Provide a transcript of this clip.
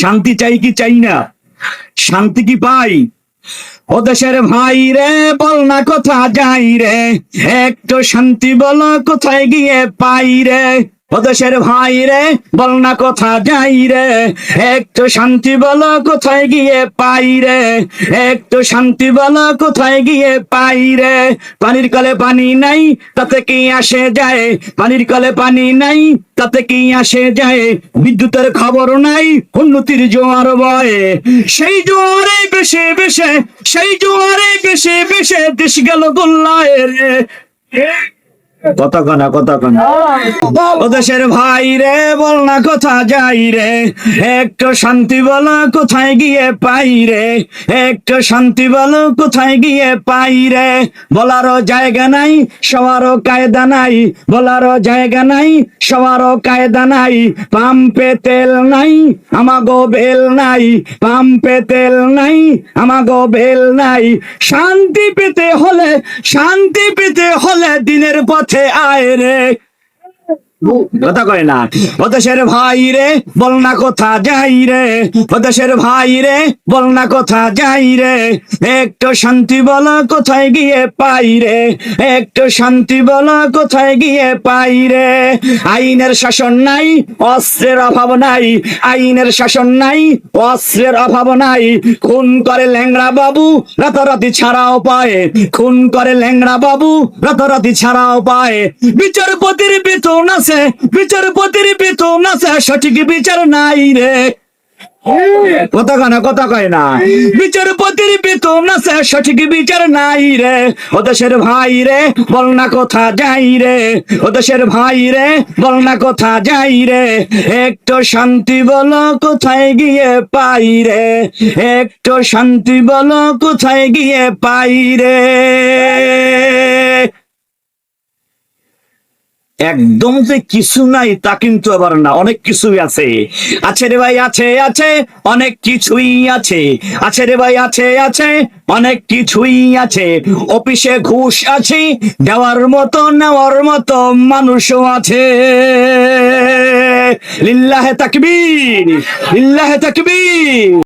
শান্তি চাই কি চাই না? শান্তি কি পাই? ও দেশের ভাই রে, বল না কোথা যাই রে, একটু শান্তি বল কোথায় গিয়ে পাই রে। ও দেশের ভাই রে, বল না কোথা যাই রে, একটু শান্তি বল কোথায় গিয়ে পাই রে, একটু শান্তি বল কোথায় গিয়ে পাই রে। পানির কলে পানি নাই, তাতে কি আসে যায়? পানির কলে পানি নাই, তাতে কি আসে যায়? বিদ্যুতের খবর নাই, উন্নতির জোয়ার বয়ে, সেই জোয়ারে বেশে বেশে, সেই জোয়ারে বেশে বেশে দেশ গেল গোল্লায় রে। কতক্ষণ কতক্ষণ ও দেশের ভাই রে, বল না কোথা যাই রে, একটু শান্তি বল কোথায় গিয়ে পাই রে, একটু শান্তি বল কোথায় গিয়ে পাই রে। বলারও জায়গা নাই, সবারও কায়দা নাই, বলারও জায়গা নাই, সবারও কায়দা নাই। পাম্পে তেল নাই, আমাগো বেল নাই, পাম্পে তেল নাই, আমাগো বেল নাই। শান্তি পেতে হলে, শান্তি পেতে হলে দিনের পথে আয় রে। কথা কয় না। ও দেশের ভাই রে, বল না কোথা যাই রে, ও দেশের ভাই রে, বল না কোথা যাই রে, একটু শান্তি বল কোথায় গিয়ে পাই রে, একটু শান্তি বল কোথায় গিয়ে পাই রে। আইনের শাসন নাই, অস্ত্রের অভাব নাই, আইনের শাসন নাই, অস্ত্রের অভাব নাই। খুন করে ল্যাংড়া বাবু, রাতারাতি ছাড়াও পায়, খুন করে ল্যাংড়া বাবু, রাতারাতি ছাড়াও পায়। বিচারপতির বেতন আছে, বিচারপতির বেতন আছে, সঠিক বিচার নাই রে। কথা কয় না। বিচারপতির বেতন আছে, সঠিক বিচার নাই রে। ও দেশের ভাই রে, বল না কোথা যাই রে, ও দেশের ভাই রে, বল না কোথা যাই রে, একটু শান্তি বল কোথায় গিয়ে পাই রে, একটু শান্তি বল কোথায় গিয়ে পাই রে। একদম যে কিছু নাই তা কিন্তু আবার না, অনেক কিছুই আছে। আছে রে ভাই, আছে আছে, অনেক কিছুই আছে। আছে রে ভাই, আছে আছে, অনেক কিছুই আছে। অফিসে ঘুষ আছে, দেওয়ার মতো নেওয়ার মতো মানুষও আছে। লিল্লাহে তাকবীর, লিল্লাহে তাকবীর।